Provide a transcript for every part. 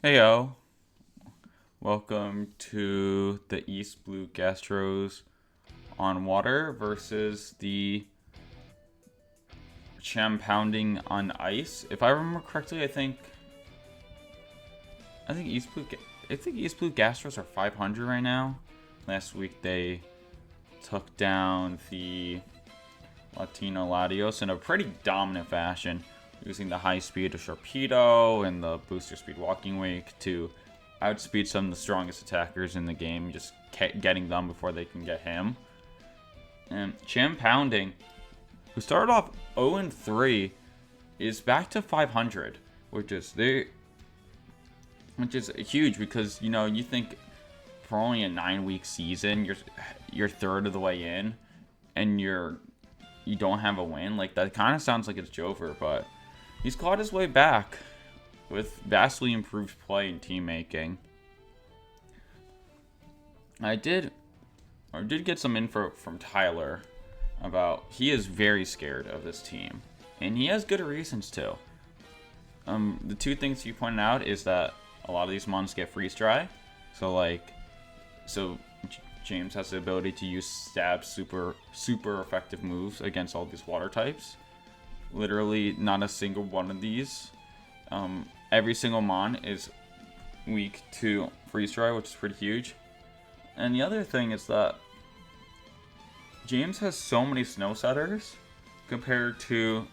Heyo, welcome to the East Blue Gastros on water versus the Chien-Paounding on ice. If I remember correctly, I think East Blue Gastros are 500 right now. Last week they took down the Latino Latios in a pretty dominant fashion, using the high speed of Sharpedo and the booster speed Walking Wake to outspeed some of the strongest attackers in the game, just getting them before they can get him. And Chien-Paounding, who started off 0-3, is back to 500, which is huge because you think for only a 9-week season, you're third of the way in, and you don't have a win. Like, that kind of sounds like it's Jover, but he's clawed his way back with vastly improved play and team making. I did get some info from Tyler about he is very scared of this team, and he has good reasons to. The two things he pointed out is that a lot of these mons get freeze dry, so James has the ability to use stab super effective moves against all these water types. Literally, not a single one of these. Every single mon is weak to freeze dry, which is pretty huge. And the other thing is that James has so many snow setters compared to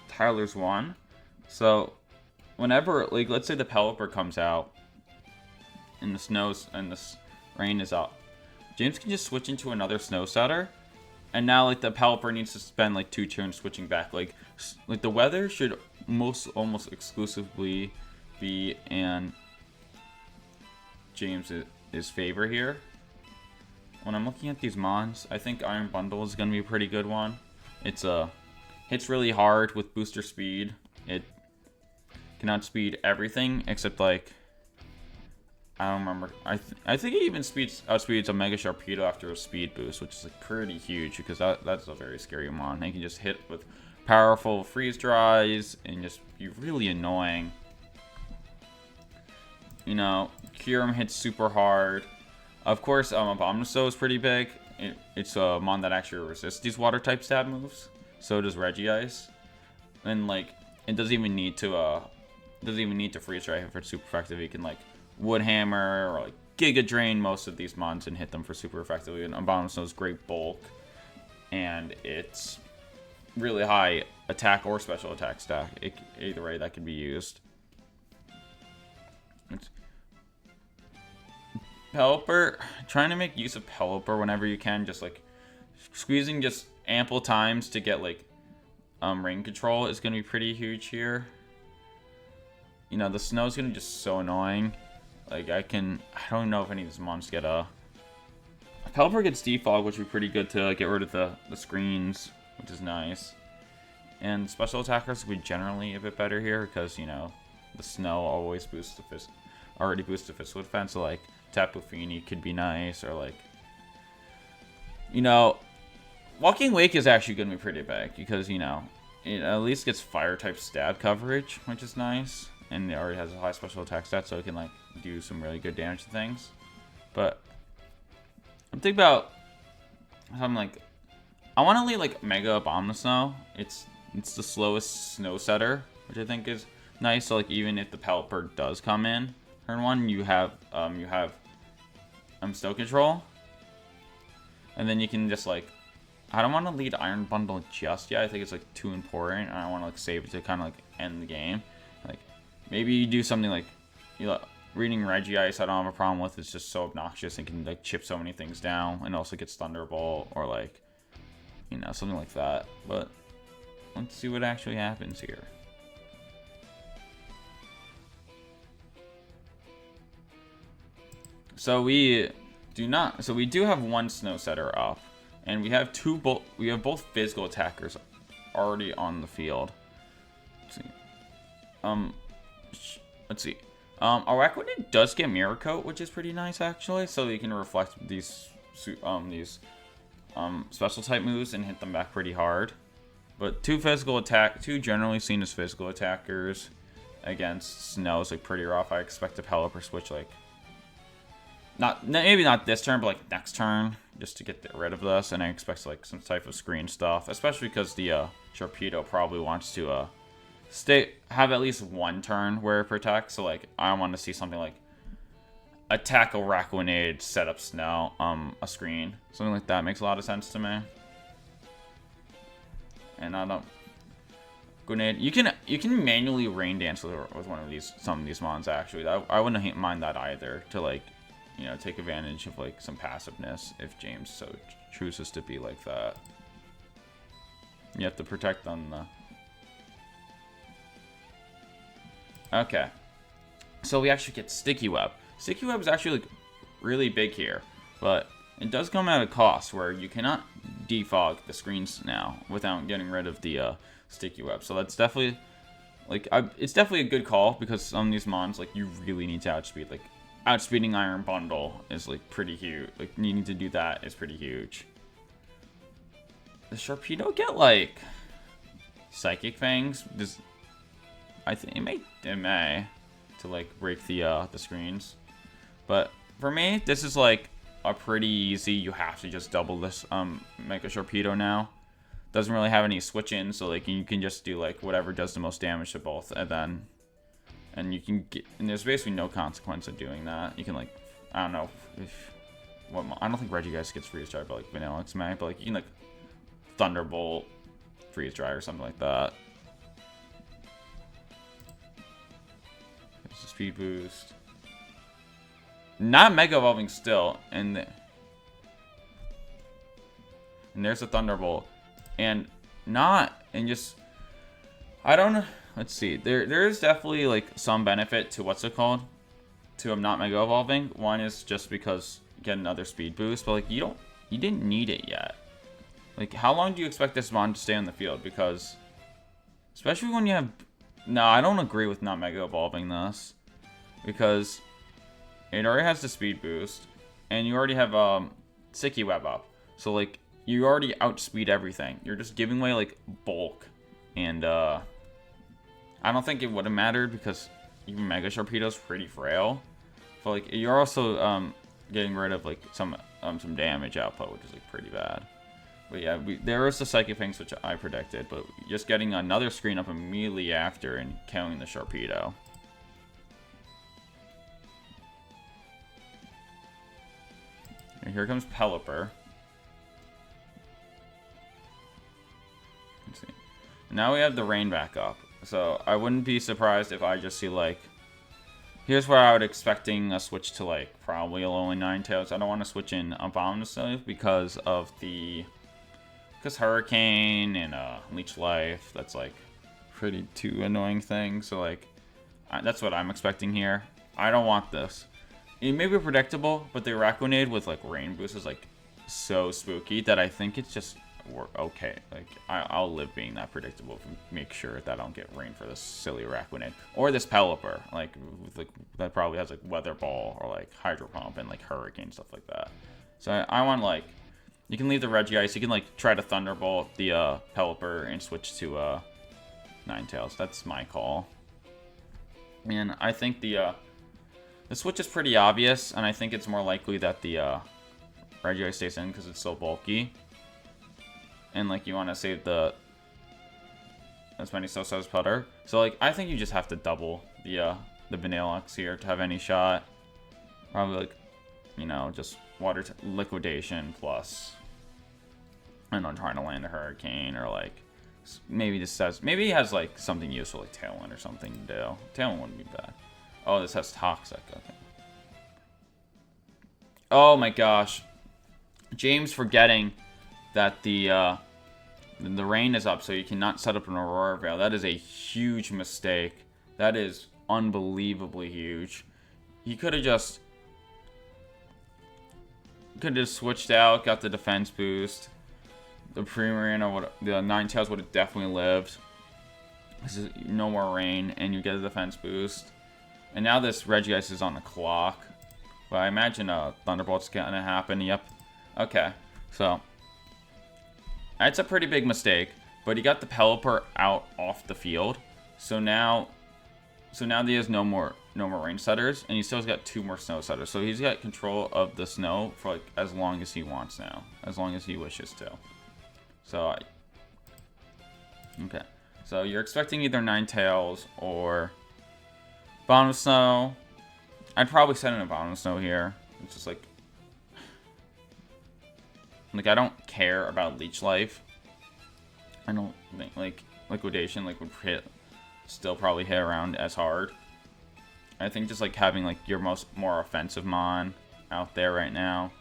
Tyler's one. So whenever, like, let's say the Pelipper comes out and the snows and the rain is up, James can just switch into another snow setter. And now, like, the Pelipper needs to spend, like, 2 turns switching back. Like the weather should almost exclusively be in James's favor here. When I'm looking at these mons, I think Iron Bundle is going to be a pretty good one. It's hits really hard with booster speed. It can outspeed everything except, like, I don't remember. I think it even outspeeds a Mega Sharpedo after a speed boost, which is, like, pretty huge because that's a very scary mon. They can just hit with powerful freeze dries and just be really annoying. Kyurem hits super hard. Of course, Abominable is pretty big. It's a mon that actually resists these water type stab moves. So does Regice. And, like, it doesn't even need to freeze dry if it's super effective. You can, like, Wood Hammer or, like, Giga Drain most of these mons and hit them for super effectively. And Abominable is great bulk, and it's really high attack or special attack stack. Either way, that can be used. Pelipper, trying to make use of Pelipper whenever you can, just, like, squeezing just ample times to get, like, rain control is going to be pretty huge here. The snow's going to be just so annoying. Like, I don't know if any of these mons get Pelipper gets defog, which would be pretty good to get rid of the screens, which is nice. And special attackers would be generally a bit better here because, the snow always boosts already boosts the physical defense. So, like, Tapu Fini could be nice, or, like, Walking Wake is actually going to be pretty big because, it at least gets fire type stab coverage, which is nice. And it already has a high special attack stat, so it can, like, do some really good damage to things. But I'm thinking about something like, I want to lead, like, Mega Bomb the Snow. It's the slowest snow setter, which I think is nice. So, like, even if the Pelipper does come in turn 1, you have Snow Control, and then you can just, like, I don't want to lead Iron Bundle just yet. I think it's, like, too important, and I want to, like, save it to kind of, like, end the game. Like, maybe you do something like, reading Regice, I don't have a problem with. It's just so obnoxious and can, like, chip so many things down, and also gets Thunderbolt, or, like, something like that. But let's see what actually happens here. So we do have one snow setter up, and we have both physical attackers already on the field. Let's see. Araquanid does get Mirror Coat, which is pretty nice actually, so you can reflect these special type moves and hit them back pretty hard. But two generally seen as physical attackers, against snow is like pretty rough. I expect a Pelipper switch like maybe not this turn, but like next turn, just to get rid of this. And I expect like some type of screen stuff, especially because the Sharpedo probably wants to have at least one turn where it protects. So like I want to see something like attack Araquanid, set up snow, a screen, something like that makes a lot of sense to me. And I don't. Grenade. You can manually rain dance with one of some of these mons actually. I wouldn't mind that either, to like, you know, take advantage of like some passiveness if James so chooses to be like that. You have to protect on the. Okay, so we actually get Sticky Web. Sticky Web is actually like really big here, but it does come at a cost where you cannot defog the screens now without getting rid of the Sticky Web. So that's definitely like it's definitely a good call, because some of these mons like you really need to outspeed. Like outspeeding Iron Bundle is like pretty huge. Like needing to do that is pretty huge. Does Sharpedo get like Psychic Fangs? I think it may to like break the screens. But for me, this is like a pretty easy. You have to just double this Mega Sharpedo now. Doesn't really have any switch in, so like you can just do like whatever does the most damage to both, and you can get, and there's basically no consequence of doing that. You can like, I don't know I don't think Regigigas gets Freeze Dry, but like Vanillix may, but like you can like Thunderbolt, Freeze Dry or something like that. It's a speed boost. Not Mega Evolving still, and there's a Thunderbolt. And just, I don't know, let's see, there's definitely like some benefit to what's it called, to him not Mega Evolving. One is just because you get another speed boost, but like you didn't need it yet. Like how long do you expect this mon to stay on the field? Because especially when you have, no, I don't agree with not Mega Evolving this, because it already has the speed boost, and you already have Sticky Web up, so like you already outspeed everything. You're just giving away like bulk, and I don't think it would have mattered because even Mega Sharpedo's pretty frail. But like you're also getting rid of like some damage output, which is like pretty bad. But yeah, there is the Psychic Fangs, which I predicted, but just getting another screen up immediately after and killing the Sharpedo. And here comes Pelipper. Let's see. Now we have the rain back up. So I wouldn't be surprised if I just see like, here's where I would expecting a switch to like probably only Ninetales. I don't want to switch in Abominable because of Hurricane and Leech Life. That's like pretty two annoying things. So like that's what I'm expecting here. I don't want this. It may be predictable, but the Araquanid with like Rain Boost is like so spooky that I think it's just okay. Like I'll live being that predictable to make sure that I don't get rain for this silly Araquanid or this Pelipper. Like that probably has like Weather Ball or like Hydro Pump and like Hurricane, stuff like that. So I want like, you can leave the Regigigas. You can like try to Thunderbolt the Pelipper and switch to Ninetales. That's my call. And I think the switch is pretty obvious, and I think it's more likely that the Regigigas stays in because it's so bulky. And like you want to save as many Sosa's putter. So like I think you just have to double the Vanillix here to have any shot. Probably like, you know, just water liquidation plus, I don't know, trying to land a Hurricane, or like maybe he has like something useful like Tailwind or something to do. Tailwind wouldn't be bad. Oh, this has Toxic. Okay. Oh my gosh, James forgetting that the rain is up, so you cannot set up an Aurora Veil. That is a huge mistake. That is unbelievably huge. He could have just switched out, got the defense boost. The Primarina, the Ninetales would have definitely lived. This is no more rain, and you get a defense boost. And now this Regigigas is on the clock. But I imagine Thunderbolt's gonna happen. Yep. Okay. So that's a pretty big mistake. But he got the Pelipper out off the field. So now So now that he has no more range setters, and he still's got 2 more snow setters. So he's got control of the snow for like as long as he wants now, as long as he wishes to. So okay. So you're expecting either Ninetales or Bottom of Snow. I'd probably send in a Bottom of Snow here. It's just like I don't care about Leech Life. I don't think like Liquidation would hit, still probably hit around as hard. I think just like having like your more offensive mon out there right now.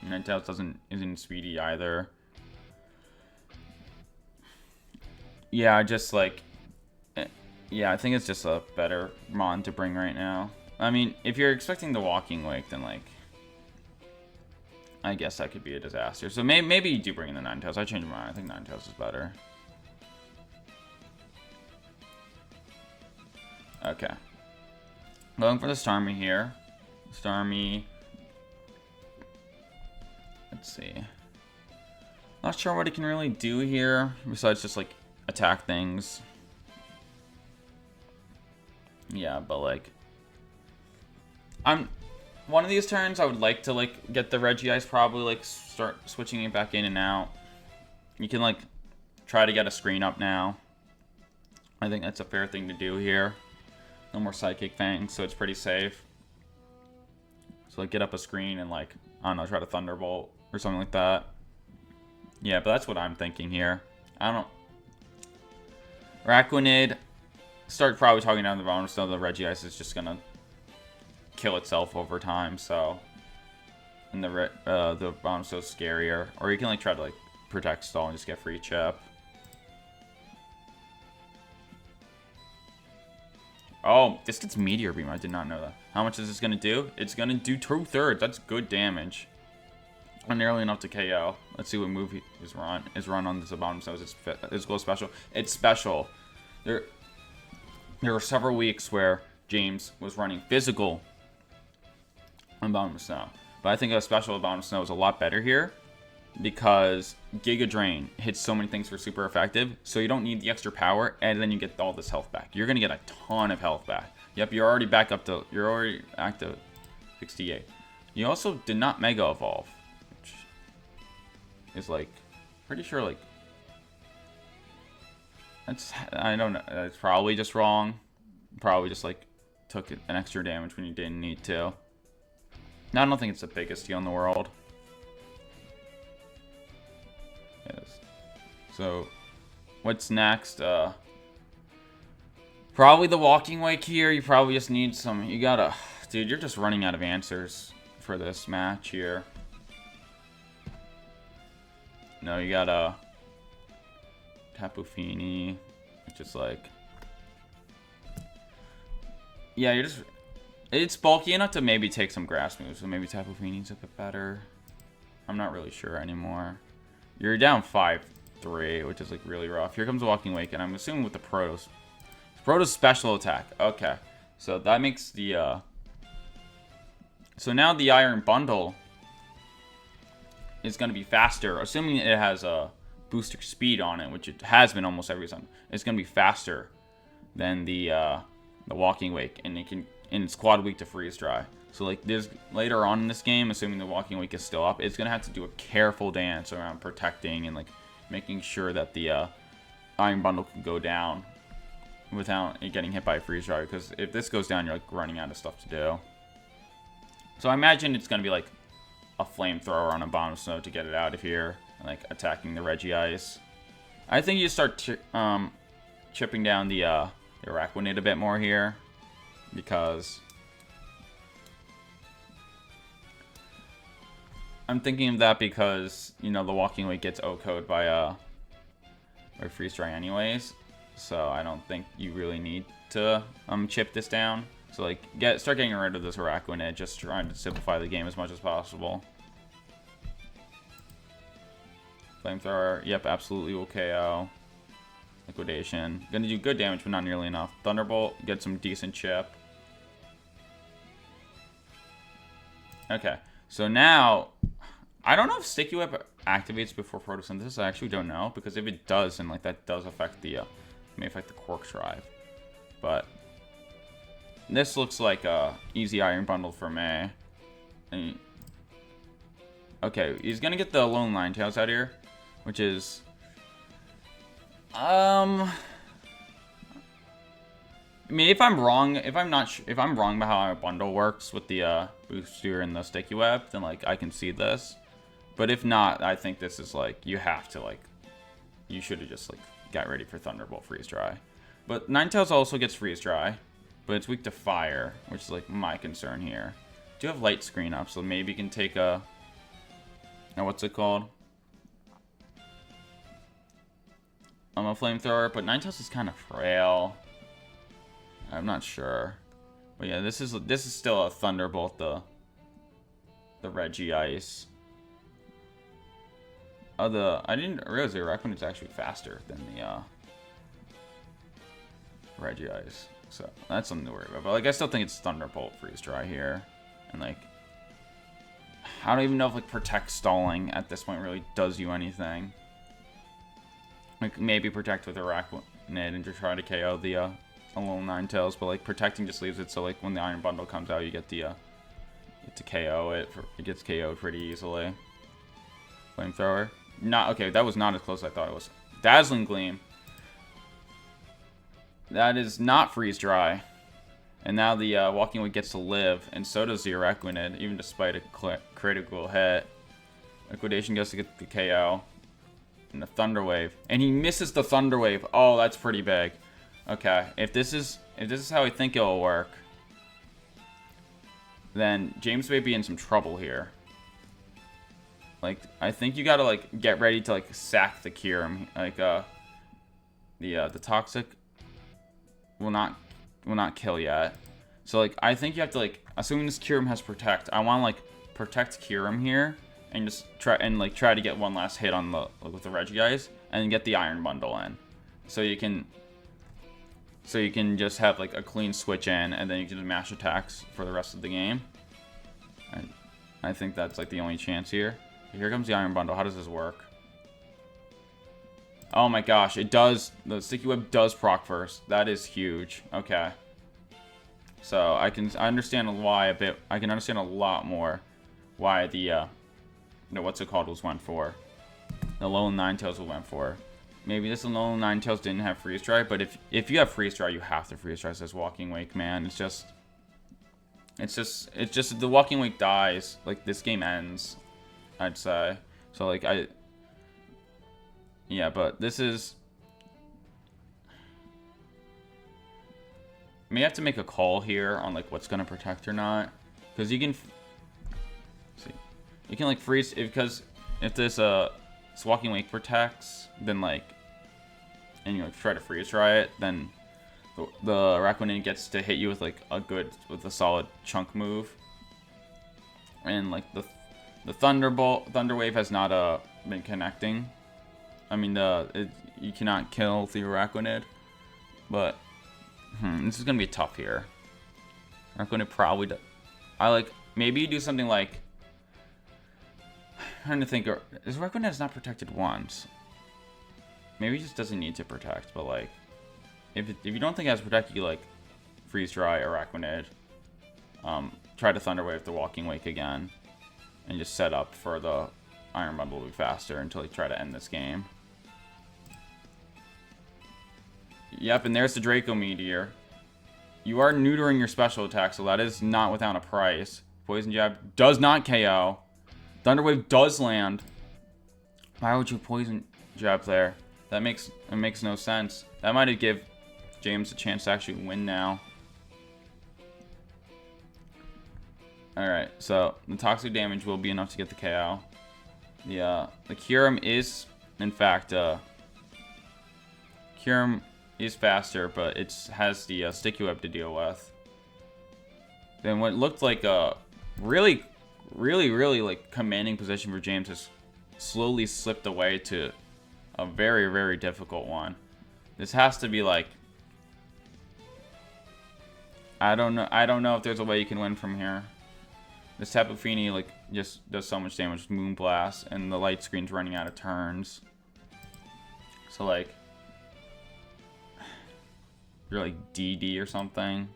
Ninetales isn't speedy either. Yeah, just like yeah, I think it's just a better mon to bring right now. I mean, if you're expecting the Walking Wake, then like I guess that could be a disaster. So maybe you do bring in the Ninetales. I changed my mind. I think Ninetales is better. Okay. Going for the Starmie here. Starmie. Let's see. Not sure what he can really do here besides just like attack things. Yeah, but like one of these turns I would like to like get the Regice, probably like start switching it back in and out. You can like try to get a screen up now. I think that's a fair thing to do here. No more Psychic Fangs, so it's pretty safe. So like get up a screen and like, I don't know, try to Thunderbolt or something like that. Yeah, but that's what I'm thinking here. I don't know. Araquanid, start probably talking down the bottom, so the Regice is just gonna kill itself over time, so. And the bomb's so scarier. Or you can like try to like protect stall and just get free chip. Oh, this gets Meteor Beam. I did not know that. How much is this going to do? It's going to do 2/3. That's good damage. Not nearly enough to KO. Let's see what move is run on this bottom. So it's physical special. It's special. There were several weeks where James was running physical on Bottom of Snow. But I think a special Bottom of Snow is a lot better here, because Giga Drain hits so many things for super effective, so you don't need the extra power, and then you get all this health back. You're gonna get a ton of health back. Yep, you're already back to 68. You also did not Mega Evolve, which is like pretty sure like I don't know. It's probably just wrong. Probably just like took an extra damage when you didn't need to. Now I don't think it's the biggest deal in the world. So, what's next? Probably the Walking Wake here. You probably just need some. You gotta, dude. You're just running out of answers for this match here. No, you gotta Tapu Fini, which is like, yeah, you're just. It's bulky enough to maybe take some grass moves, so maybe Tapu Fini's a bit better. I'm not really sure anymore. You're down 5-3, which is like really rough. Here comes the Walking Wake, and I'm assuming with the Protos. Protos special attack. Okay, so that makes the so now the Iron Bundle is going to be faster, assuming it has a booster speed on it, which it has been almost every time. It's going to be faster than the Walking Wake, and it's quad weak to freeze dry. So like there's later on in this game, assuming the Walking Wake is still up, it's gonna have to do a careful dance around protecting and like making sure that the Iron Bundle can go down without it getting hit by a freeze dry. Because if this goes down, you're like running out of stuff to do. So I imagine it's gonna be like a flamethrower on a Bottom of Snow to get it out of here, and, like attacking the Regice. I think you start chipping down the Araquanid a bit more here, because I'm thinking of that because, you know, the Walking Wake gets O-code by freeze dry anyways, so I don't think you really need to chip this down. So like start getting rid of this Araquanid, just trying to simplify the game as much as possible. Flamethrower, yep, absolutely will KO. Liquidation, gonna do good damage but not nearly enough. Thunderbolt, get some decent chip. Okay, so now I don't know if Sticky Whip activates before photosynthesis. I actually don't know, because if it does, then like that does affect the may affect the Quark Drive. But this looks like a easy iron bundle for me. And okay, he's gonna get the lone Ninetales out here, which is I mean, if I'm wrong, if I'm wrong about how a bundle works with the booster and the sticky web, then like I can see this. But if not, I think this is like you have to like you should have just like got ready for Thunderbolt Freeze Dry. But Ninetales also gets Freeze Dry, but it's weak to fire, which is like my concern here. Do have Light Screen up, so maybe you can take a what's it called? A flamethrower, but Ninetales is kind of frail. I'm not sure, but yeah, this is still a Thunderbolt, the Regice. I didn't realize the Araquanid is actually faster than the Regice, so that's something to worry about. But like, I still think it's Thunderbolt Freeze Dry here, and like, I don't even know if like Protect stalling at this point really does you anything. Like maybe Protect with Araquanid and just try to KO the Alolan Ninetales, but like Protecting just leaves it so like when the Iron Bundle comes out, you get the you get to KO it. It gets KO'd pretty easily. Flamethrower. Not okay. That was not as close as I thought it was. Dazzling Gleam. That is not Freeze Dry, and now the Walking Wing gets to live, and so does the Araquanid, even despite a critical hit. Liquidation gets to get the KO. And the Thunder Wave, and he misses the Thunder Wave. Oh, that's pretty big. Okay, if this is how I think it'll work, then James may be in some trouble here. Like, I think you gotta like get ready to like sack the Kyurem. Like the Toxic will not kill yet. So like I think you have to like, assuming this Kyurem has Protect, I want to like Protect Kyurem here. And just try to get one last hit on with the Regice and get the Iron Bundle in, so you can just have like a clean switch in, and then you can just mash attacks for the rest of the game. And I think that's like the only chance here. Here comes the Iron Bundle. How does this work? Oh my gosh, it does. The Sticky Web does proc first. That is huge. Okay, so I understand why a bit. I can understand a lot more why the what's it called was went for. The Alolan Ninetales went for. Maybe this Alolan Ninetales didn't have Freeze Dry, but if you have Freeze Dry, you have to Freeze Dry. Says Walking Wake, man. It's just the Walking Wake dies, like this game ends, I'd say. So like yeah, but this is. May have to make a call here on like what's gonna protect or not, because you can. See. You can like freeze because if this Walking Wake protects, then like, and you like try to freeze dry it, then the Araquanid gets to hit you with like a solid chunk move, and like the Thunder Wave has not been connecting. I mean you cannot kill the Araquanid, but this is gonna be tough here. Araquanid probably maybe you do something like. I'm trying to think, is Araquanid not protected once? Maybe he just doesn't need to protect, but like, if you don't think it has protect, you like Freeze Dry Araquanid, try to Thunder Wave the Walking Wake again, and just set up for the Iron Bundle to be faster until you try to end this game. Yep, and there's the Draco Meteor. You are neutering your special attack, so that is not without a price. Poison Jab does not KO. Thunder Wave does land. Why would you Poison Jab there? It makes no sense. That might have give James a chance to actually win now. Alright, so the toxic damage will be enough to get the KO. The Kyurem is, in fact, Kyurem is faster, but it has the Sticky Web to deal with. Then what looked like a really like commanding position for James has slowly slipped away to a very, very difficult one. This has to be like, I don't know if there's a way you can win from here. This Tapu Fini like just does so much damage with Moonblast, and the light screen's running out of turns. So like, you're like DD or something.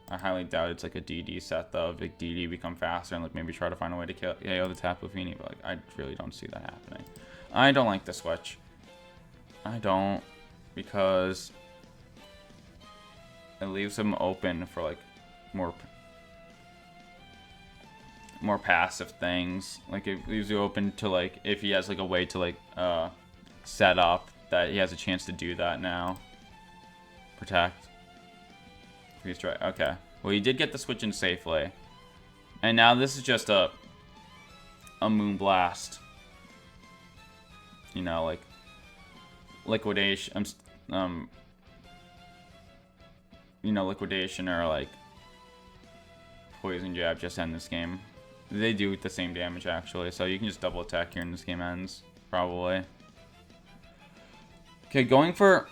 I highly doubt it's like a DD set though. If like DD become faster and like maybe try to find a way to kill KO the Tapu Fini, but like I really don't see that happening. I don't like the switch. I don't, because it leaves him open for like more passive things. Like it leaves you open to like if he has like a way to like set up that he has a chance to do that now. Protect. Freeze try. Okay. Well, he did get the switch in safely, and now this is just a Moonblast. You know, like liquidation. You know, liquidation or like poison jab just end this game. They do the same damage actually, so you can just double attack here and this game ends probably. Okay, going for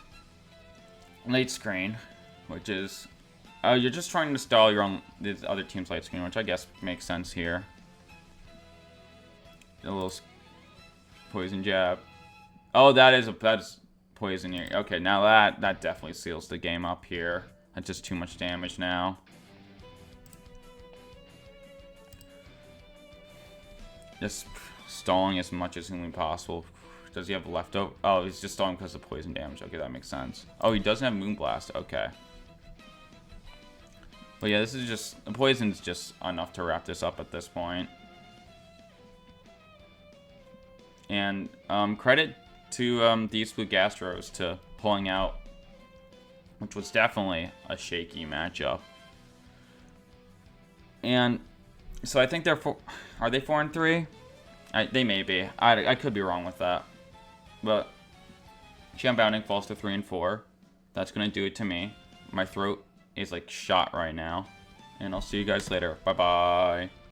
late screen, which is you're just trying to stall your own the other team's late screen, which I guess makes sense here. A little poison jab. Oh, that's poison here. Okay, now that definitely seals the game up here. That's just too much damage now. Just stalling as much as humanly possible. Does he have leftover? Oh, he's just stalling because of poison damage. Okay, that makes sense. Oh, he doesn't have Moonblast. Okay. But yeah, this is just... The poison's just enough to wrap this up at this point. And credit to these blue Gastros to pulling out, which was definitely a shaky matchup. And so I think they're are they 4-3? They may be. I could be wrong with that. But Chien-Paounding falls to 3-4. That's gonna do it to me. My throat is like shot right now. And I'll see you guys later. Bye bye.